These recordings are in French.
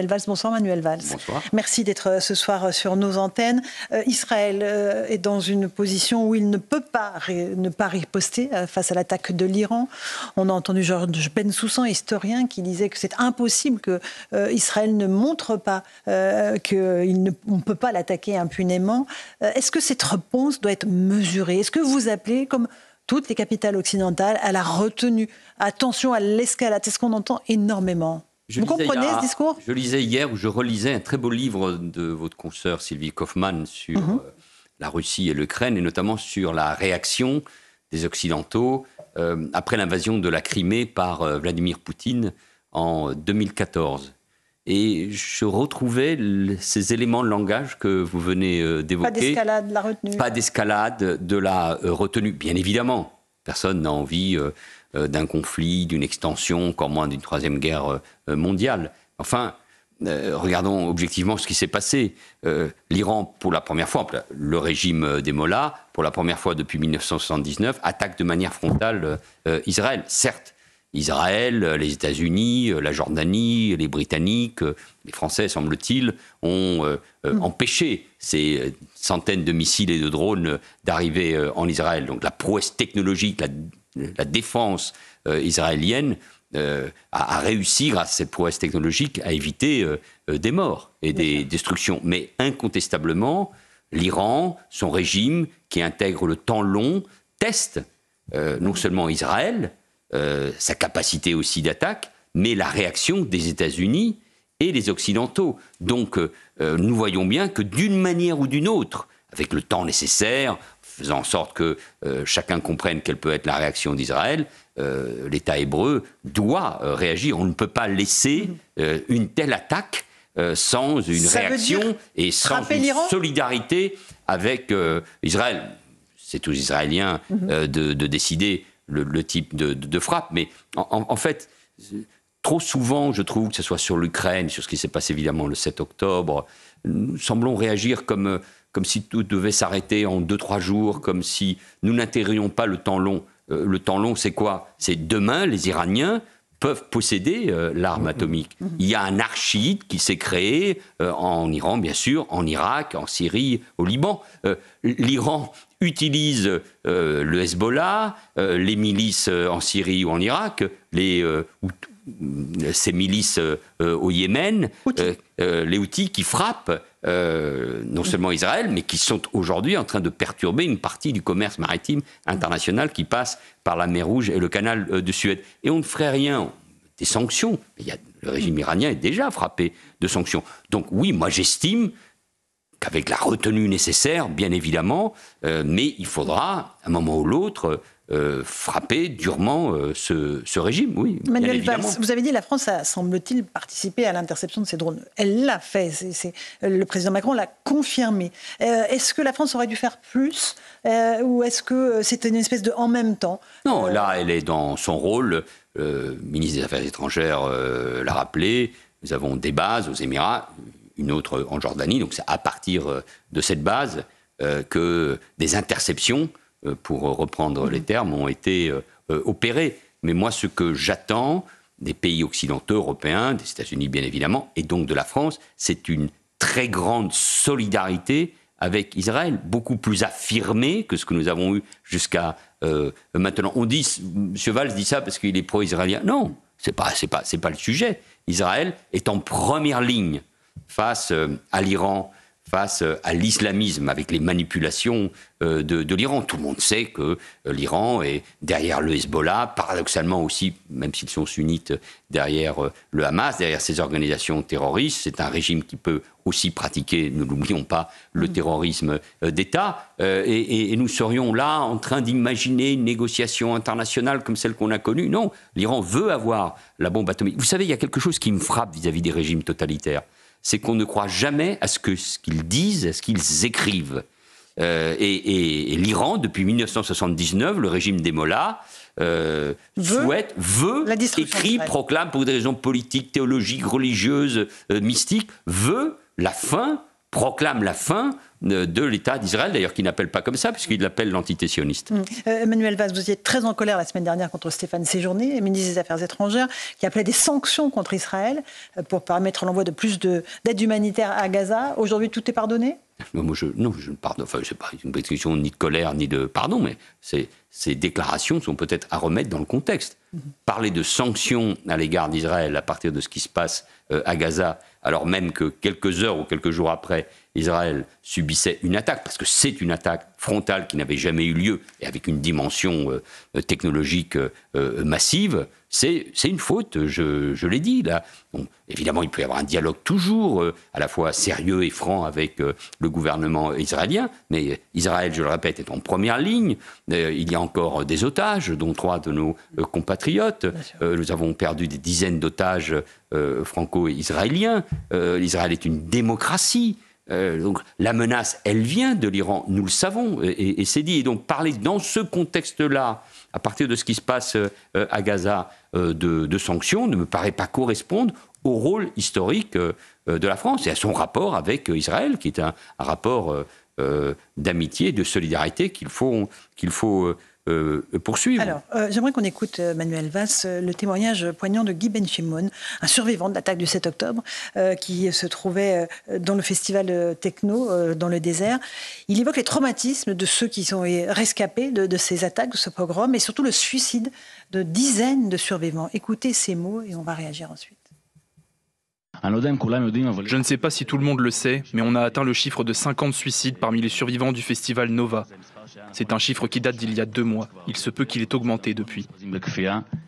Valls, bonsoir Manuel Valls. Bonsoir. Merci d'être ce soir sur nos antennes. Israël est dans une position où il ne peut pas ne pas riposter face à l'attaque de l'Iran. On a entendu Georges Bensoussan, historien, qui disait que c'est impossible que Israël ne montre pas qu'on ne peut pas l'attaquer impunément. Est-ce que cette réponse doit être mesurée? Est-ce que vous appelez, comme toutes les capitales occidentales, à la retenue? Attention à l'escalade, c'est ce qu'on entend énormément. Vous comprenez ce discours? Je lisais hier, ou je relisais un très beau livre de votre consoeur Sylvie Kaufmann sur la Russie et l'Ukraine, et notamment sur la réaction des Occidentaux après l'invasion de la Crimée par Vladimir Poutine en 2014. Et je retrouvais ces éléments de langage que vous venez d'évoquer. Pas d'escalade, de la retenue. Pas d'escalade, de la retenue, bien évidemment. Personne n'a envie d'un conflit, d'une extension, encore moins d'une troisième guerre mondiale. Enfin, regardons objectivement ce qui s'est passé. L'Iran, pour la première fois, le régime des Mollahs, pour la première fois depuis 1979, attaque de manière frontale Israël. Certes, Israël, les États-Unis, la Jordanie, les Britanniques, les Français, semble-t-il, ont empêché ces centaines de missiles et de drones d'arriver en Israël. Donc la prouesse technologique, la défense israélienne a réussi, grâce à cette prouesse technologique, à éviter des morts et des destructions. Mais incontestablement, l'Iran, son régime, qui intègre le temps long, teste non seulement Israël, sa capacité aussi d'attaque, mais la réaction des États-Unis et des Occidentaux. Donc, nous voyons bien que d'une manière ou d'une autre, avec le temps nécessaire, faisant en sorte que chacun comprenne quelle peut être la réaction d'Israël, l'État hébreu doit réagir. On ne peut pas laisser une telle attaque sans une réaction et sans une solidarité avec Israël. C'est aux Israéliens de décider le type de frappe. Mais en fait, trop souvent, je trouve, que ce soit sur l'Ukraine, sur ce qui s'est passé évidemment le 7 octobre, nous semblons réagir comme si tout devait s'arrêter en 2-3 jours, comme si nous n'intégrions pas le temps long. Le temps long, c'est quoi? C'est demain, les Iraniens peuvent posséder l'arme atomique. Il y a un archiide qui s'est créé en Iran, bien sûr, en Irak, en Syrie, au Liban. L'Iran utilise le Hezbollah, les milices en Syrie ou en Irak, ces milices au Yémen, les Houthis qui frappent non seulement Israël, mais qui sont aujourd'hui en train de perturber une partie du commerce maritime international qui passe par la mer Rouge et le canal de Suez. Et on ne ferait rien. Des sanctions. Le régime iranien est déjà frappé de sanctions. Donc oui, moi j'estime qu'avec la retenue nécessaire, bien évidemment, mais il faudra, à un moment ou l'autre, frapper durement ce régime, oui. Manuel Valls, vous avez dit que la France a, semble-t-il, participé à l'interception de ces drones. Elle l'a fait, le président Macron l'a confirmé. Est-ce que la France aurait dû faire plus ou est-ce que c'était une espèce de en même temps? Non, là, elle est dans son rôle. Le ministre des Affaires étrangères l'a rappelé. Nous avons des bases aux Émirats, une autre en Jordanie. Donc c'est à partir de cette base que des interceptions, pour reprendre les termes, ont été opérés. Mais moi, ce que j'attends des pays occidentaux, européens, des États-Unis bien évidemment, et donc de la France, c'est une très grande solidarité avec Israël, beaucoup plus affirmée que ce que nous avons eu jusqu'à maintenant. On dit, M. Valls dit ça parce qu'il est pro-israélien. Non, c'est pas le sujet. Israël est en première ligne face à l'Iran, face à l'islamisme, avec les manipulations de l'Iran. Tout le monde sait que l'Iran est derrière le Hezbollah, paradoxalement aussi, même s'ils sont sunnites, derrière le Hamas, derrière ces organisations terroristes. C'est un régime qui peut aussi pratiquer, ne l'oublions pas, le terrorisme d'État. Et nous serions là en train d'imaginer une négociation internationale comme celle qu'on a connue. Non, l'Iran veut avoir la bombe atomique. Vous savez, il y a quelque chose qui me frappe vis-à-vis des régimes totalitaires. C'est qu'on ne croit jamais à ce qu'ils disent, à ce qu'ils écrivent. Et l'Iran, depuis 1979, le régime des Mollahs, écrit, proclame, pour des raisons politiques, théologiques, religieuses, mystiques, veut la fin, proclame la fin de l'État d'Israël, d'ailleurs qui n'appelle pas comme ça, puisqu'il l'appelle l'entité sioniste. Emmanuel Valls, vous étiez très en colère la semaine dernière contre Stéphane Séjourné, ministre des Affaires étrangères, qui appelait des sanctions contre Israël pour permettre l'envoi de plus d'aide humanitaire à Gaza. Aujourd'hui, tout est pardonné ? Non, je ne pardonne. Enfin, c'est pas une question ni de colère ni de pardon, mais ces déclarations sont peut-être à remettre dans le contexte. Parler de sanctions à l'égard d'Israël à partir de ce qui se passe à Gaza, alors même que quelques heures ou quelques jours après, Israël subissait une attaque, parce que c'est une attaque frontale qui n'avait jamais eu lieu, et avec une dimension technologique massive, c'est une faute, je l'ai dit. Là. Bon, évidemment, il peut y avoir un dialogue toujours à la fois sérieux et franc avec le gouvernement israélien, mais Israël, je le répète, est en première ligne. Il y a encore des otages, dont 3 de nos compatriotes. Nous avons perdu des dizaines d'otages franco-israéliens. Israël est une démocratie. Donc la menace, elle vient de l'Iran, nous le savons, et c'est dit. Et donc parler dans ce contexte-là, à partir de ce qui se passe à Gaza, de sanctions, ne me paraît pas correspondre au rôle historique de la France et à son rapport avec Israël, qui est un rapport d'amitié et de solidarité qu'il faut poursuivre. Alors, j'aimerais qu'on écoute, Manuel Valls, le témoignage poignant de Guy Benchimol, un survivant de l'attaque du 7 octobre, qui se trouvait dans le festival techno, dans le désert. Il évoque les traumatismes de ceux qui sont rescapés de ces attaques, de ce pogrom, et surtout le suicide de dizaines de survivants. Écoutez ces mots et on va réagir ensuite. Je ne sais pas si tout le monde le sait, mais on a atteint le chiffre de 50 suicides parmi les survivants du festival Nova. C'est un chiffre qui date d'il y a 2 mois. Il se peut qu'il ait augmenté depuis.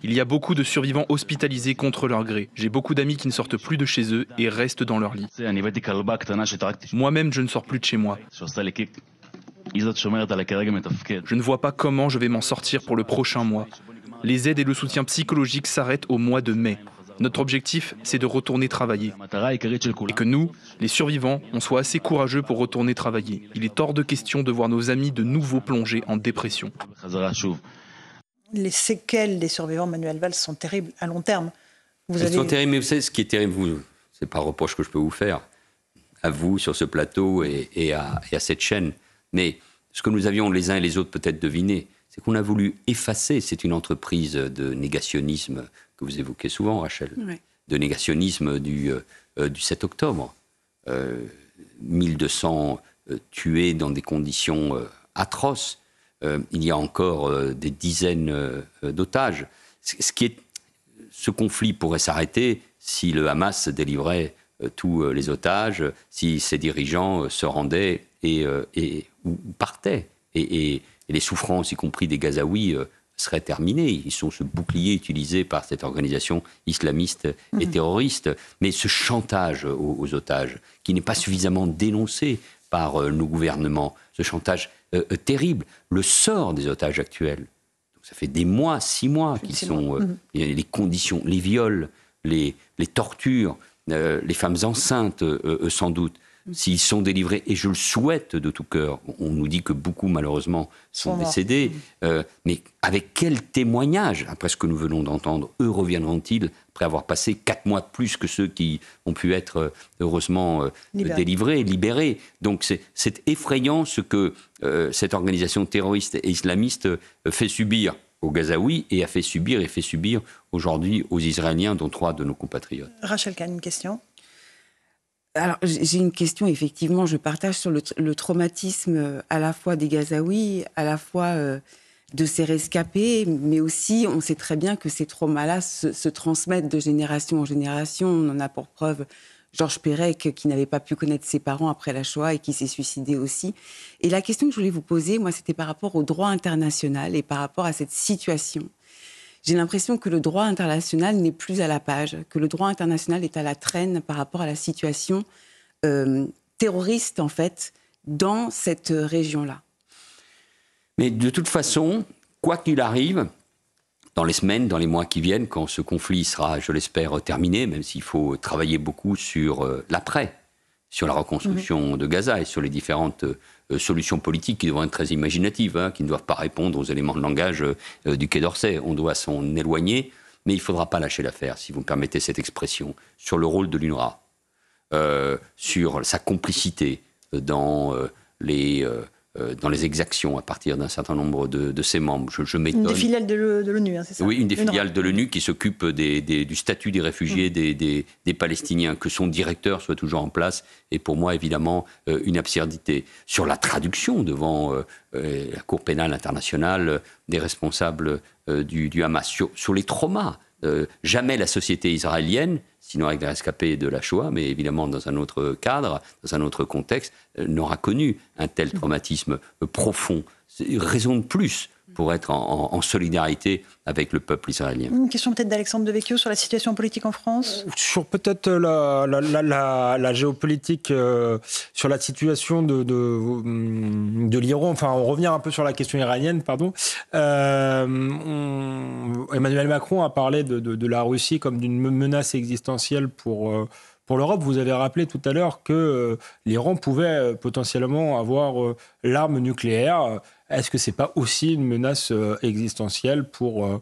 Il y a beaucoup de survivants hospitalisés contre leur gré. J'ai beaucoup d'amis qui ne sortent plus de chez eux et restent dans leur lit. Moi-même, je ne sors plus de chez moi. Je ne vois pas comment je vais m'en sortir pour le prochain mois. Les aides et le soutien psychologique s'arrêtent au mois de mai. Notre objectif, c'est de retourner travailler. Et que nous, les survivants, on soit assez courageux pour retourner travailler. Il est hors de question de voir nos amis de nouveau plonger en dépression. Les séquelles des survivants, Manuel Valls, sont terribles à long terme. Elles sont terribles, mais vous savez, ce qui est terrible, c'est pas un reproche que je peux vous faire, à vous, sur ce plateau et à cette chaîne. Mais ce que nous avions les uns et les autres peut-être deviné, c'est qu'on a voulu effacer, c'est une entreprise de négationnisme que vous évoquez souvent, Rachel, de négationnisme du 7 octobre. 1200 tués dans des conditions atroces. Il y a encore des dizaines d'otages. Ce conflit pourrait s'arrêter si le Hamas délivrait tous les otages, si ses dirigeants se rendaient ou partaient. Et les souffrances, y compris des Gazaouis, seraient terminées. Ils sont ce bouclier utilisé par cette organisation islamiste et terroriste. Mais ce chantage aux otages, qui n'est pas suffisamment dénoncé par nos gouvernements, ce chantage terrible, le sort des otages actuels. Donc, ça fait des mois, 6 mois, qu'ils sont les conditions, les viols, les tortures, les femmes enceintes, sans doute. S'ils sont délivrés, et je le souhaite de tout cœur, on nous dit que beaucoup, malheureusement, sont décédés, mais avec quel témoignage, après ce que nous venons d'entendre, eux reviendront-ils après avoir passé 4 mois de plus que ceux qui ont pu être, heureusement, délivrés, libérés. Donc c'est effrayant ce que cette organisation terroriste et islamiste fait subir aux Gazaouis et a fait subir aujourd'hui aux Israéliens, dont 3 de nos compatriotes. Rachel Kahn, une question ? Alors, j'ai une question, effectivement, je partage sur le traumatisme à la fois des Gazaouis, à la fois de ces rescapés, mais aussi, on sait très bien que ces traumas-là se transmettent de génération en génération. On en a pour preuve Georges Perec, qui n'avait pas pu connaître ses parents après la Shoah et qui s'est suicidé aussi. Et la question que je voulais vous poser, moi, c'était par rapport au droit international et par rapport à cette situation. J'ai l'impression que le droit international n'est plus à la page, que le droit international est à la traîne par rapport à la situation terroriste, en fait, dans cette région-là. Mais de toute façon, quoi qu'il arrive, dans les semaines, dans les mois qui viennent, quand ce conflit sera, je l'espère, terminé, même s'il faut travailler beaucoup sur l'après, sur la reconstruction de Gaza et sur les différentes solutions politiques qui devront être très imaginatives, qui ne doivent pas répondre aux éléments de langage du Quai d'Orsay. On doit s'en éloigner, mais il ne faudra pas lâcher l'affaire, si vous me permettez cette expression, sur le rôle de l'UNRWA, sur sa complicité dans les exactions à partir d'un certain nombre de ses membres. Je m'étonne. Une des filiales de l'ONU, c'est ça? Oui, une des filiales de l'ONU qui s'occupe du statut des réfugiés des Palestiniens, que son directeur soit toujours en place, est pour moi évidemment une absurdité. Sur la traduction devant la Cour pénale internationale des responsables du Hamas, sur les traumas, jamais la société israélienne, sinon avec les rescapés de la Shoah, mais évidemment dans un autre cadre, dans un autre contexte, n'aura connu un tel traumatisme profond. C'est raison de plus pour être en solidarité avec le peuple israélien. Une question peut-être d'Alexandre Devecchio sur la situation politique en France. Sur peut-être la géopolitique, sur la situation de l'Iran, enfin on revient un peu sur la question iranienne, pardon. Emmanuel Macron a parlé de la Russie comme d'une menace existentielle pour l'Europe. Vous avez rappelé tout à l'heure que l'Iran pouvait potentiellement avoir l'arme nucléaire. Est-ce que ce n'est pas aussi une menace existentielle pour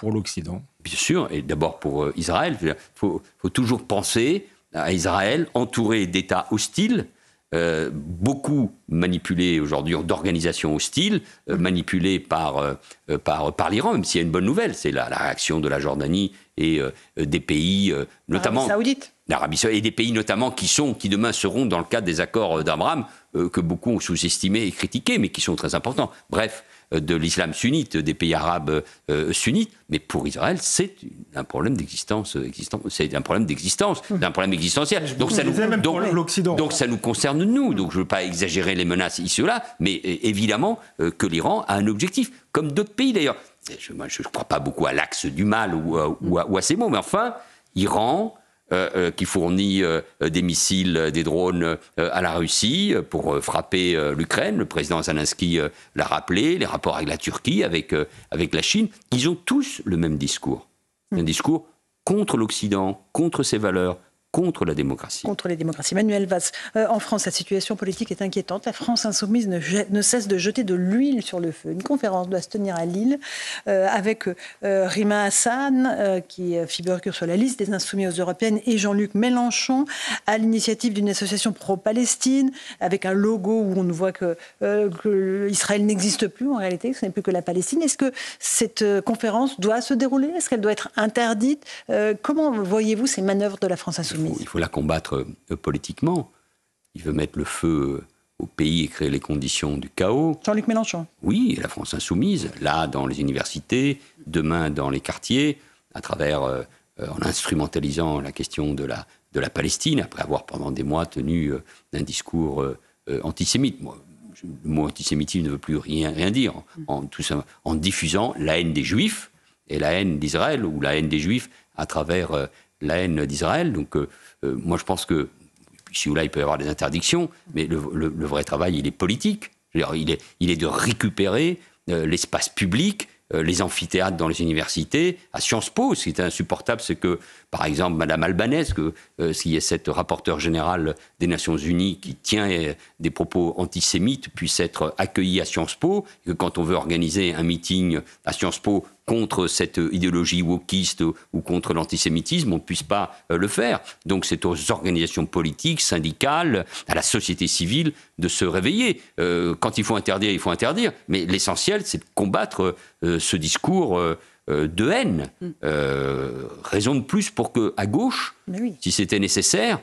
l'Occident? Bien sûr, et d'abord pour Israël. Il faut toujours penser à Israël entouré d'États hostiles, beaucoup manipulés aujourd'hui d'organisations hostiles, manipulés par l'Iran, même s'il y a une bonne nouvelle, c'est la réaction de la Jordanie et des pays, notamment l'Arabie Saoudite, et des pays notamment qui demain seront dans le cadre des accords d'Abraham, que beaucoup ont sous-estimés et critiqués, mais qui sont très importants. Bref, de l'islam sunnite, des pays arabes sunnites, mais pour Israël, c'est un problème d'existence, c'est un problème d'existence, un problème existentiel. Donc ça nous concerne nous. Donc je ne veux pas exagérer les menaces ici ou là, mais évidemment que l'Iran a un objectif, comme d'autres pays d'ailleurs. Je ne crois pas beaucoup à l'axe du mal ou à ces mots, mais enfin, Iran, qui fournit des missiles, des drones à la Russie pour frapper l'Ukraine. Le président Zelensky l'a rappelé, les rapports avec la Turquie, avec la Chine. Ils ont tous le même discours. Un discours contre l'Occident, contre ses valeurs, contre la démocratie. Contre les démocraties. Manuel Valls, en France, la situation politique est inquiétante. La France insoumise ne cesse de jeter de l'huile sur le feu. Une conférence doit se tenir à Lille avec Rima Hassan, qui figure sur la liste des insoumis aux européennes, et Jean-Luc Mélenchon, à l'initiative d'une association pro-Palestine, avec un logo où on voit que Israël n'existe plus en réalité, que ce n'est plus que la Palestine. Est-ce que cette conférence doit se dérouler? Est-ce qu'elle doit être interdite? Comment voyez-vous ces manœuvres de la France insoumise? Il faut la combattre politiquement. Il veut mettre le feu au pays et créer les conditions du chaos. Jean-Luc Mélenchon. Oui, et la France insoumise, là, dans les universités, demain dans les quartiers, à travers, en instrumentalisant la question de la Palestine, après avoir pendant des mois tenu un discours antisémite. Le mot antisémitisme ne veut plus rien dire. En diffusant la haine des Juifs et la haine d'Israël, ou la haine des Juifs à travers la haine d'Israël. Donc, moi, je pense que, ici ou là, il peut y avoir des interdictions, mais le vrai travail, il est politique. Il est de récupérer l'espace public, les amphithéâtres dans les universités. À Sciences Po, ce qui est insupportable, c'est que, par exemple, Mme Albanese, s'il y a cette rapporteure générale des Nations Unies qui tient des propos antisémites, puisse être accueillie à Sciences Po, et que quand on veut organiser un meeting à Sciences Po contre cette idéologie wokiste ou contre l'antisémitisme, on ne puisse pas le faire. Donc c'est aux organisations politiques, syndicales, à la société civile de se réveiller. Quand il faut interdire, mais l'essentiel, c'est de combattre ce discours de haine. Raison de plus pour qu'à gauche, si c'était nécessaire,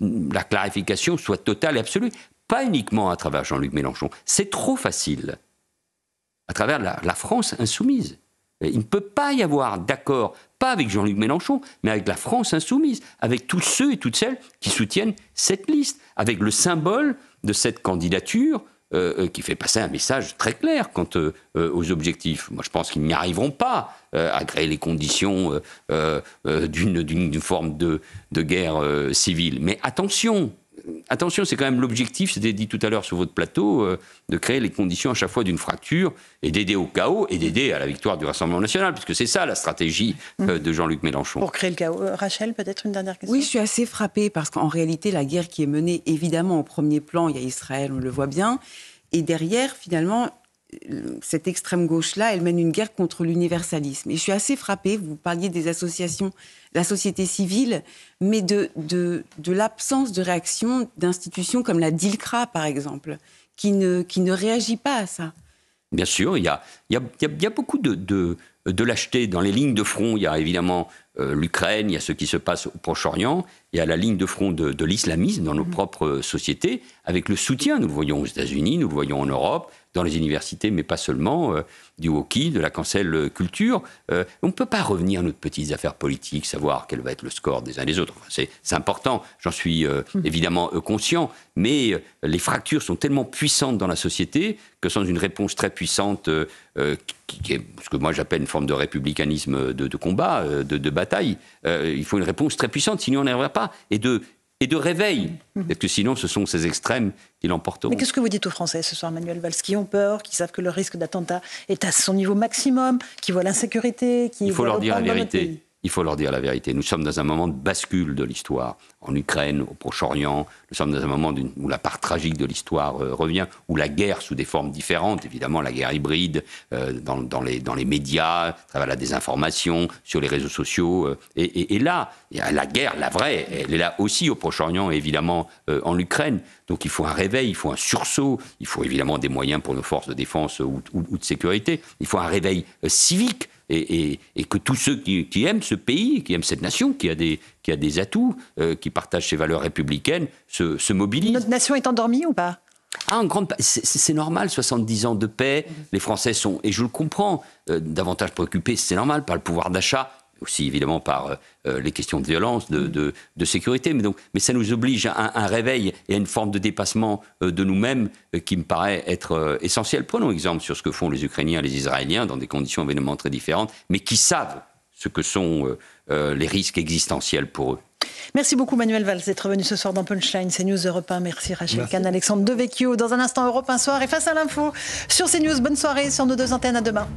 la clarification soit totale et absolue. Pas uniquement à travers Jean-Luc Mélenchon. C'est trop facile. À travers la France insoumise. Il ne peut pas y avoir d'accord, pas avec Jean-Luc Mélenchon, mais avec la France insoumise, avec tous ceux et toutes celles qui soutiennent cette liste, avec le symbole de cette candidature qui fait passer un message très clair quant aux objectifs. Moi, je pense qu'ils n'y arriveront pas à créer les conditions d'une forme de guerre civile. Mais attention, c'est quand même l'objectif, c'était dit tout à l'heure sur votre plateau, de créer les conditions à chaque fois d'une fracture et d'aider au chaos et d'aider à la victoire du Rassemblement national, puisque c'est ça la stratégie de Jean-Luc Mélenchon. Pour créer le chaos. Rachel, peut-être une dernière question? Oui, je suis assez frappée parce qu'en réalité, la guerre qui est menée, évidemment, au premier plan, il y a Israël, on le voit bien, et derrière, finalement, cette extrême gauche-là, elle mène une guerre contre l'universalisme. Et je suis assez frappée, vous parliez des associations, la société civile, mais de l'absence de réaction d'institutions comme la DILCRA, par exemple, qui ne réagit pas à ça. Bien sûr, il y a beaucoup de lâcheté dans les lignes de front. Il y a évidemment l'Ukraine, il y a ce qui se passe au Proche-Orient, il y a la ligne de front de l'islamisme dans nos propres sociétés, avec le soutien, nous le voyons aux États-Unis, nous le voyons en Europe, dans les universités, mais pas seulement, du hockey, de la cancel culture. On ne peut pas revenir à nos petites affaires politiques, savoir quel va être le score des uns des autres. Enfin, c'est important, j'en suis évidemment conscient, mais les fractures sont tellement puissantes dans la société que sans une réponse très puissante, qui est ce que moi j'appelle une forme de républicanisme de combat, de bataille, il faut une réponse très puissante, sinon on n'y arrivera pas. Et de réveil, parce que sinon ce sont ces extrêmes qui l'emporteront. Mais qu'est-ce que vous dites aux Français ce soir, Manuel Valls, qui ont peur, qui savent que le risque d'attentat est à son niveau maximum, qui voient l'insécurité, qui... Il faut leur dire la vérité. Il faut leur dire la vérité. Nous sommes dans un moment de bascule de l'histoire. En Ukraine, au Proche-Orient, nous sommes dans un moment où la part tragique de l'histoire revient, où la guerre sous des formes différentes, évidemment la guerre hybride, dans les médias, à travers la désinformation, sur les réseaux sociaux. Et là, la guerre, la vraie, elle est là aussi au Proche-Orient et évidemment en Ukraine. Donc il faut un réveil, il faut un sursaut, il faut évidemment des moyens pour nos forces de défense ou de sécurité. Il faut un réveil civique. Et que tous ceux qui aiment ce pays, qui aiment cette nation, qui a des atouts, qui partagent ses valeurs républicaines, se mobilisent. Notre nation est endormie ou pas ? C'est normal, 70 ans de paix. Les Français sont, et je le comprends, davantage préoccupés, c'est normal, par le pouvoir d'achat, aussi évidemment par les questions de violence, de sécurité. Mais ça nous oblige à un réveil et à une forme de dépassement de nous-mêmes qui me paraît être essentiel. Prenons exemple sur ce que font les Ukrainiens et les Israéliens dans des conditions évidemment très différentes, mais qui savent ce que sont les risques existentiels pour eux. Merci beaucoup Manuel Valls d'être venu ce soir dans Punchline, CNews Europe 1. Merci Rachel Kahn, Alexandre Devecchio. Dans un instant, Europe 1 Soir et Face à l'info sur CNews. Bonne soirée sur nos deux antennes. À demain.